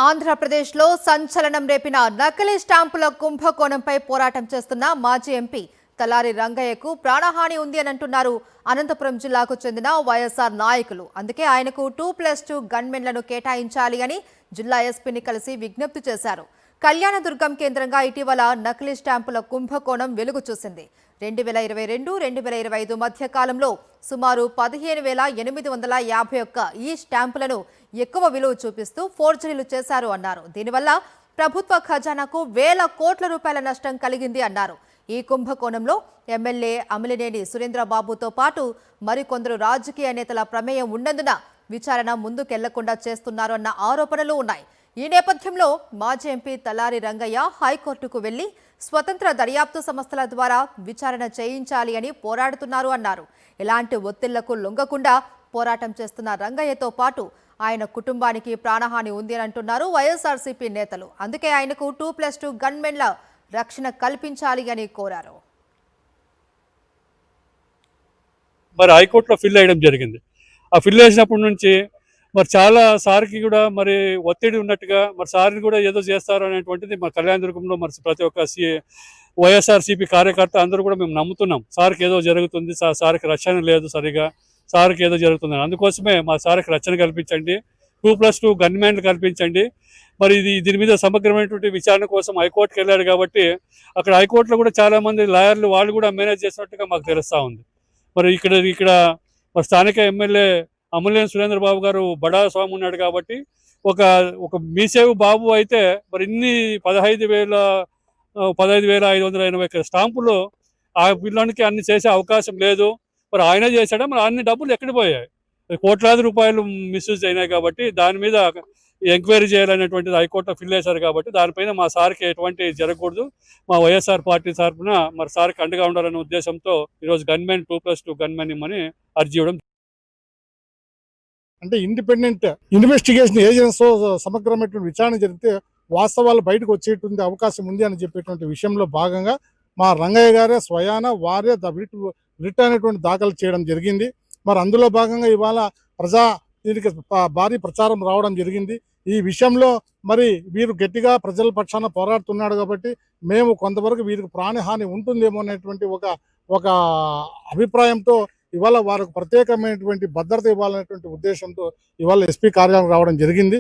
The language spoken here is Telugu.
ఆంధ్రప్రదేశ్లో సంచలనం రేపిన నకిలీ స్టాంపుల కుంభకోణంపై పోరాటం చేస్తున్న మాజీ ఎంపీ తలారి రంగయ్యకు ప్రాణహాని ఉంది అని అంటున్నారు అనంతపురం జిల్లాకు చెందిన వైఎస్ఆర్ నాయకులు. అందుకే ఆయనకు 2+2 గన్మెన్లను కేటాయించాలి అని జిల్లా ఎస్పీని కలిసి విజ్ఞప్తి చేశారు. కళ్యాణదుర్గం కేంద్రంగా ఇటీవల నకిలీ స్టాంపుల కుంభకోణం వెలుగు చూసింది. 2022-2025 మధ్య కాలంలో సుమారు 15,851 ఈ స్టాంపులను ఎక్కువ విలువ చూపిస్తూ ఫోర్జరీలు చేశారు అన్నారు. దీనివల్ల ప్రభుత్వ ఖజానాకు వేల కోట్ల రూపాయల నష్టం కలిగింది అన్నారు. ఈ కుంభకోణంలో ఎమ్మెల్యే అమిలినేని సురేంద్రబాబుతో పాటు మరికొందరు రాజకీయ నేతల ప్రమేయం ఉన్నందున విచారణ ముందుకెళ్లకుండా చేస్తున్నారు అన్న ఆరోపణలు ఉన్నాయి. ఈ నేపథ్యంలో మాజీ ఎంపీ తలారి రంగయ్య హైకోర్టుకు వెళ్లి స్వతంత్ర దర్యాప్తు సంస్థల ద్వారా విచారణ చేయించాలి అని పోరాడుతున్నారు అన్నారు. ఎలాంటి ఒత్తిళ్లకు లొంగకుండా పోరాటం చేస్తున్న రంగయ్యతో పాటు ఆయన కుటుంబానికి ప్రాణహాని ఉంది అని అంటున్నారు వైఎస్ఆర్సీపీ నేతలు. అందుకే ఆయనకు 2+2 గన్మెన్ల రక్షణ కల్పించాలి అని కోరారు. మరి హైకోర్టులో ఫిల్ అయ్యడం జరిగింది. ఆ ఫిల్ చేసినప్పటి నుంచి మరి చాలా సార్కి కూడా మరి ఒత్తిడి ఉన్నట్టుగా మరి సార్ని కూడా ఏదో చేస్తారు అనేటువంటిది మా కళ్యాణదుర్గంలో మరి ప్రతి ఒక్క వైఎస్ఆర్సీపీ కార్యకర్త అందరూ కూడా మేము నమ్ముతున్నాం. సార్కి ఏదో జరుగుతుంది, సార్కి రక్షణ లేదు, సరిగా సార్కి ఏదో జరుగుతుంది. అందుకోసమే మా సార్కి రక్షణ కల్పించండి, 2+2 గన్మెన్లు కల్పించండి. మరి దీని మీద సమగ్రమైనటువంటి విచారణ కోసం హైకోర్టుకి వెళ్ళాడు కాబట్టి అక్కడ హైకోర్టులో కూడా చాలామంది లాయర్లు వాళ్ళు కూడా మేనేజ్ చేసినట్టుగా మాకు తెలుస్తూ ఉంది. మరి ఇక్కడ మరి స్థానిక ఎమ్మెల్యే అమిలినేని సురేంద్రబాబు గారు బడా స్వామి ఉన్నాడు కాబట్టి ఒక మీసేవు బాబు అయితే మరి ఇన్ని 15,580 స్టాంపులు ఆ పిల్లోనికి అన్ని చేసే అవకాశం లేదు. మరి ఆయన చేశాడా, మరి అన్ని డబ్బులు ఎక్కడికి పోయాయి? కోట్లాది రూపాయలు మిస్యూజ్ అయినాయి కాబట్టి దాని మీద ఎంక్వైరీ చేయాలనేటువంటిది హైకోర్టులో ఫిల్ చేశారు కాబట్టి దానిపైన మా సార్కి ఎటువంటి జరగకూడదు. మా వైఎస్ఆర్ పార్టీ తరఫున మరి సార్కి అండగా ఉండాలనే ఉద్దేశంతో ఈరోజు గన్మెన్ 2+2 గన్మెన్ ఇమ్మని అర్జీ ఇవ్వడం. అంటే ఇండిపెండెంట్ ఇన్వెస్టిగేషన్ ఏజెన్సీతో సమగ్రమైనటువంటి విచారణ జరిగితే వాస్తవాలు బయటకు వచ్చేటువంటి అవకాశం ఉంది అని చెప్పేటువంటి విషయంలో భాగంగా మా రంగయ్య గారే స్వయాన వారే రిట్ అనేటువంటి దాఖలు చేయడం జరిగింది. మరి అందులో భాగంగా ఇవాళ దీనికి భారీ ప్రచారం రావడం జరిగింది. ఈ విషయంలో మరి వీరు గట్టిగా ప్రజల పక్షాన పోరాడుతున్నాడు కాబట్టి మేము కొంతవరకు వీరికి ప్రాణహాని ఉంటుందేమో అనేటువంటి ఒక అభిప్రాయంతో ఇవాళ వారికి ప్రత్యేకమైనటువంటి భద్రత ఇవ్వాలనేటువంటి ఉద్దేశంతో ఇవాళ ఎస్పీ కార్యాలయం రావడం జరిగింది.